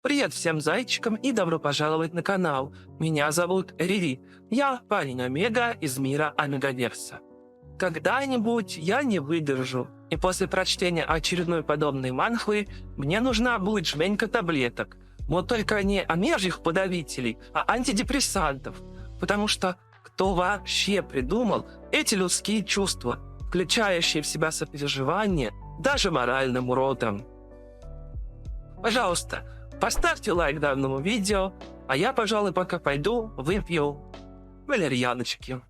Привет всем зайчикам и добро пожаловать на канал. Меня зовут Рири. Я парень Омега из мира Омегаверса. Когда-нибудь я не выдержу, и после прочтения очередной подобной манхвы мне нужна будет жменька таблеток. Вот только не омежьих подавителей, а антидепрессантов. Потому что кто вообще придумал эти людские чувства, включающие в себя сопереживание даже моральным уродом? Пожалуйста, поставьте лайк данному видео, а я, пожалуй, пока пойду выпью валерьяночки.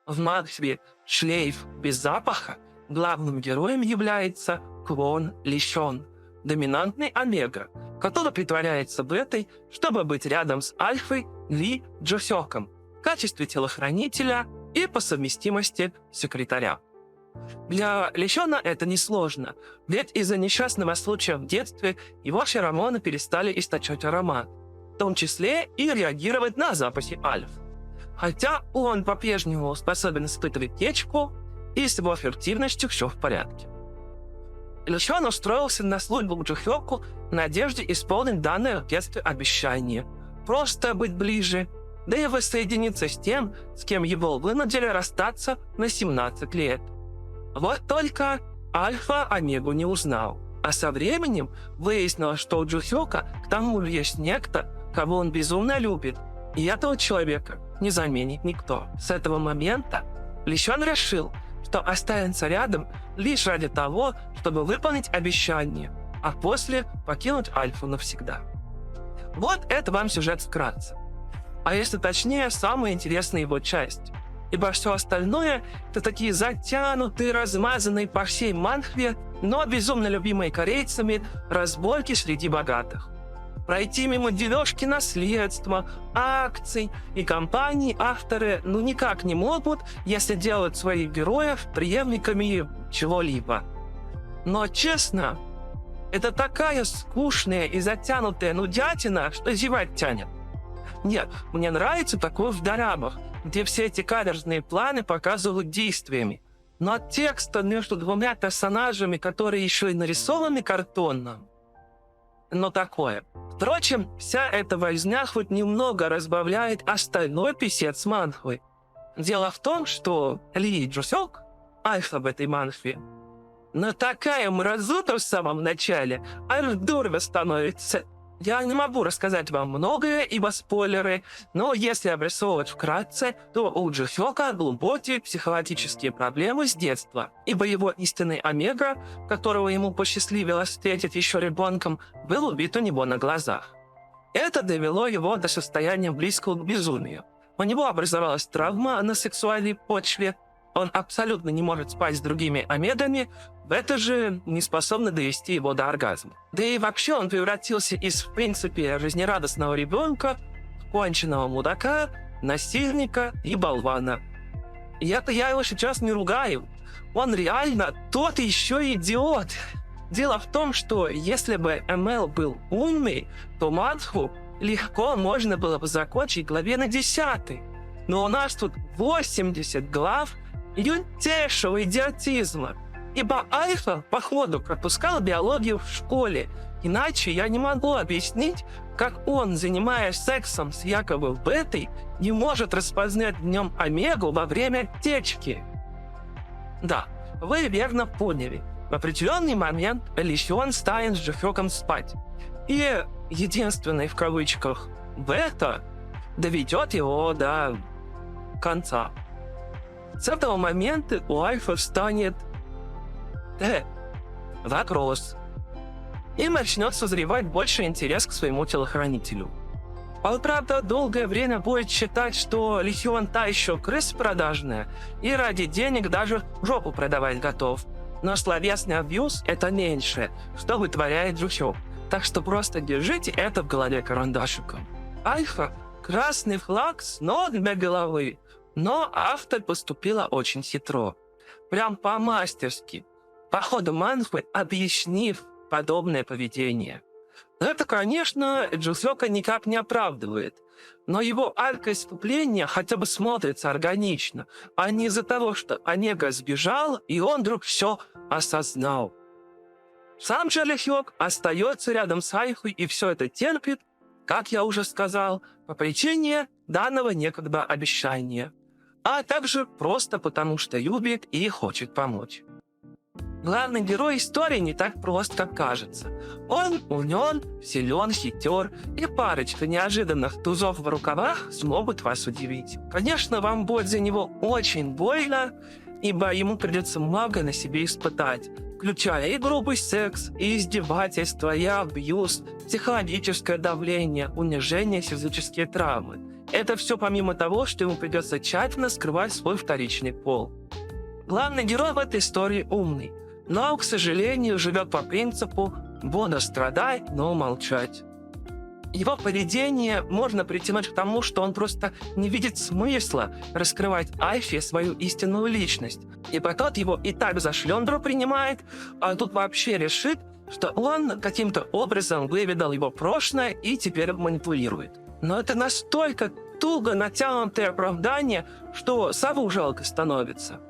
В манхве «Шлейф без запаха» главным героем является Квон Лишон, доминантный омега, который притворяется бетой, чтобы быть рядом с альфой Ли Джосёком в качестве телохранителя и по совместимости секретаря. Для Лишона это несложно, ведь из-за несчастного случая в детстве его феромоны перестали источать аромат, в том числе и реагировать на запахи альф. Хотя он по-прежнему способен испытывать течку, и с его фертильностью все в порядке. Лишон устроился на службу к Джосёку в надежде исполнить данное в детстве обещание, просто быть ближе, да и воссоединиться с тем, с кем его вынудили расстаться на 17 лет. Вот только Альфа Омегу не узнал, а со временем выяснилось, что у Джосёка к тому же есть некто, кого он безумно любит, и этого человека не заменит никто. С этого момента Лишон решил, что останется рядом лишь ради того, чтобы выполнить обещание, а после покинуть Альфу навсегда. Вот это вам сюжет вкратце. А если точнее, самая интересная его часть. Ибо все остальное — это такие затянутые, размазанные по всей манхве, но безумно любимые корейцами разборки среди богатых. Пройти мимо дележки наследства, акций и компаний авторы никак не могут, если делают своих героев преемниками чего-либо. Но честно, это такая скучная и затянутая нудятина, что зевать тянет. Нет, мне нравится такое в дорабах, где все эти каверзные планы показывают действиями. Но от текста между двумя персонажами, которые еще и нарисованы картонно, но такое. Впрочем, вся эта возня хоть немного разбавляет остальной писец манхвы. Дело в том, что Ли Джосёк, альфа в этой манхве, но такая мразота в самом начале, аж дурно становится. Я не могу рассказать вам многое, ибо спойлеры, но если обрисовывать вкратце, то у Джосёка глубокие психологические проблемы с детства, ибо его истинный омега, которого ему посчастливилось встретить еще ребенком, был убит у него на глазах. Это довело его до состояния близкого к безумию. У него образовалась травма на сексуальной почве, он абсолютно не может спать с другими омегами, это же не способно довести его до оргазма. Да и вообще он превратился из, в принципе, жизнерадостного ребенка в конченного мудака, насильника и болвана. И это я его сейчас не ругаю. Он реально тот еще идиот. Дело в том, что если бы МЛ был умный, то манхву легко можно было бы закончить главе на 10. Но у нас тут 80 глав лютейшего идиотизма. Ибо Альфа, походу, пропускал биологию в школе. Иначе я не могу объяснить, как он, занимаясь сексом с якобы бетой, не может распознать в нем омегу во время течки. Да, вы верно поняли. В определенный момент Лишон станет с Джосёком спать. И единственный, в кавычках, бета доведет его до конца. С этого момента у Альфа станет вопрос. И начнет созревать больше интерес к своему телохранителю. Он, правда, долгое время будет считать, что Лишон та еще крыса продажная, и ради денег даже жопу продавать готов. Но словесный абьюз — это меньше, что вытворяет Джосёк. Так что просто держите это в голове карандашиком. Альфа — красный флаг с ног до головы. Но автор поступила очень хитро. Прям по-мастерски. По ходу манхвы объяснив подобное поведение. Это, конечно, Джусёка никак не оправдывает. Но его арка искупления хотя бы смотрится органично, а не из-за того, что Онега сбежал, и он вдруг все осознал. Сам же Лихёк остается рядом с Айхой и все это терпит, как я уже сказал, по причине данного некогда обещания, а также просто потому, что любит и хочет помочь. Главный герой истории не так прост, как кажется. Он умен, силен, хитер, и парочка неожиданных тузов в рукавах смогут вас удивить. Конечно, вам будет за него очень больно, ибо ему придется много на себе испытать, включая и грубый секс, и издевательства, и абьюз, психологическое давление, унижение, физические травмы. Это все помимо того, что ему придется тщательно скрывать свой вторичный пол. Главный герой в этой истории умный, но, к сожалению, живет по принципу «буду страдать, но молчать». Его поведение можно притянуть к тому, что он просто не видит смысла раскрывать Айфе свою истинную личность. Ибо тот его и так за шлендру принимает, а тут вообще решит, что он каким-то образом выведал его прошлое и теперь манипулирует. Но это настолько туго натянутое оправдание, что сову жалко становится.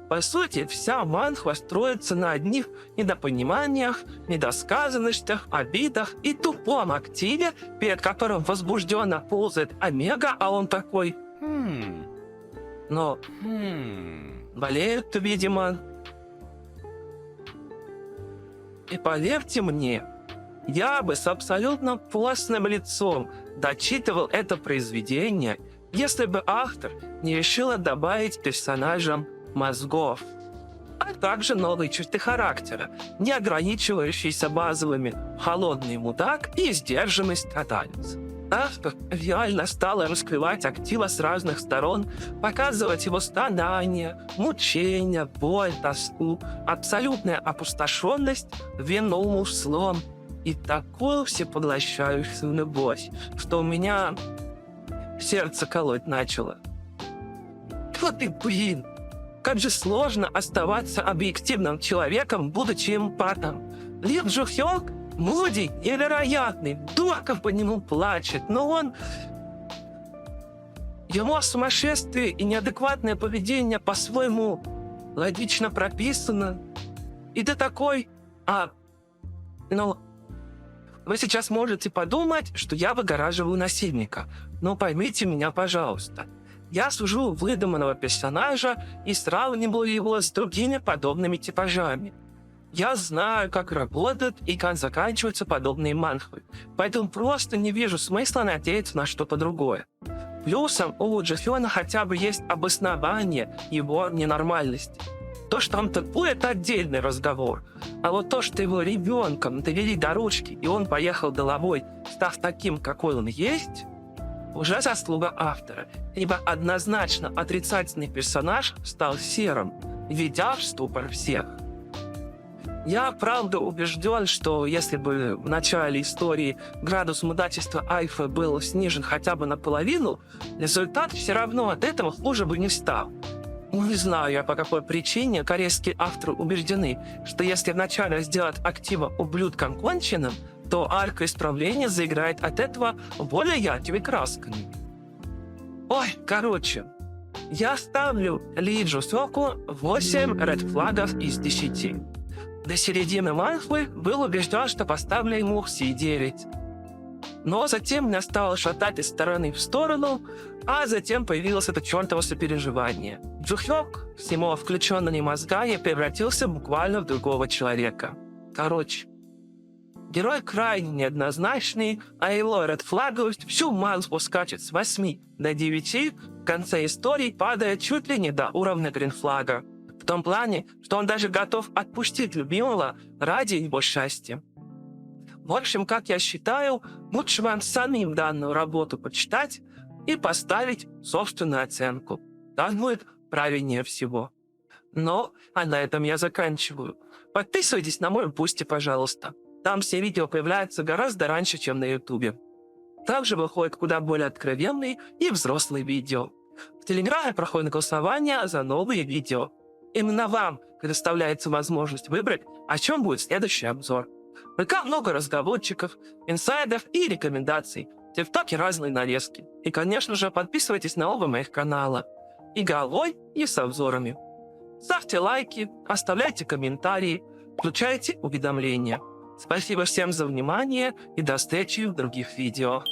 По сути, вся манхва строится на одних недопониманиях, недосказанностях, обидах и тупом активе, перед которым возбужденно ползает Омега, а он такой... Но... болеет, видимо. И поверьте мне, я бы с абсолютно постным лицом дочитывал это произведение, если бы автор не решила добавить персонажам мозгов, а также новые черты характера, не ограничивающиеся базовыми холодный мудак и сдержанный страдалец. Автор реально стала раскрывать актива с разных сторон, показывать его страдания, мучения, боль, тоску, абсолютная опустошенность вином слом и такую всепоглощающую любовь, что у меня сердце колоть начало. Вот и блин! Как же сложно оставаться объективным человеком, будучи эмпатом. Ли Джу-хёк мудрый, невероятный, Дурков по нему плачет, но он... Его сумасшествие и неадекватное поведение по-своему логично прописано. И ты такой... Вы сейчас можете подумать, что я выгораживаю насильника, но поймите меня, пожалуйста. Я сужу выдуманного персонажа и сравниваю его с другими подобными типажами. Я знаю, как работают и как заканчиваются подобные манхвы, поэтому просто не вижу смысла надеяться на что-то другое. Плюсом у Джеффена хотя бы есть обоснование его ненормальности. То, что он тупой, это отдельный разговор. А вот то, что его ребенком довели до ручки, и он поехал головой, став таким, какой он есть... уже заслуга автора, ибо однозначно отрицательный персонаж стал серым, ведя в ступор всех. Я, правда, убежден, что если бы в начале истории градус мудачества Айфы был снижен хотя бы наполовину, результат все равно от этого хуже бы не стал. Не знаю я, по какой причине корейские авторы убеждены, что если вначале сделать актива ублюдком конченным, то арка исправления заиграет от этого более яркими красками. Ой, короче, я ставлю Ли Джусёку 8 редфлагов из 10. До середины манхвы был убежден, что поставлю ему все 9. Но затем меня стало шатать из стороны в сторону, а затем появилось это чертово сопереживание. Джухёк с его включенными мозгами превратился буквально в другого человека. Короче, герой крайне неоднозначный, а его редфлаговость всю манхву скачет с 8 до 9, в конце истории падает чуть ли не до уровня гринфлага. В том плане, что он даже готов отпустить любимого ради его счастья. В общем, как я считаю, лучше вам самим данную работу почитать и поставить собственную оценку. Так будет правильнее всего. А на этом я заканчиваю. Подписывайтесь на мой Бусти, пожалуйста. Там все видео появляются гораздо раньше, чем на Ютубе. Также выходят куда более откровенные и взрослые видео. В Телеграме проходит голосование за новые видео. Именно вам предоставляется возможность выбрать, о чем будет следующий обзор. В ВК много разговорчиков, инсайдов и рекомендаций. В ТикТоке разные нарезки. И, конечно же, подписывайтесь на оба моих канала. И головой, и с обзорами. Ставьте лайки, оставляйте комментарии, включайте уведомления. Спасибо всем за внимание и до встречи в других видео.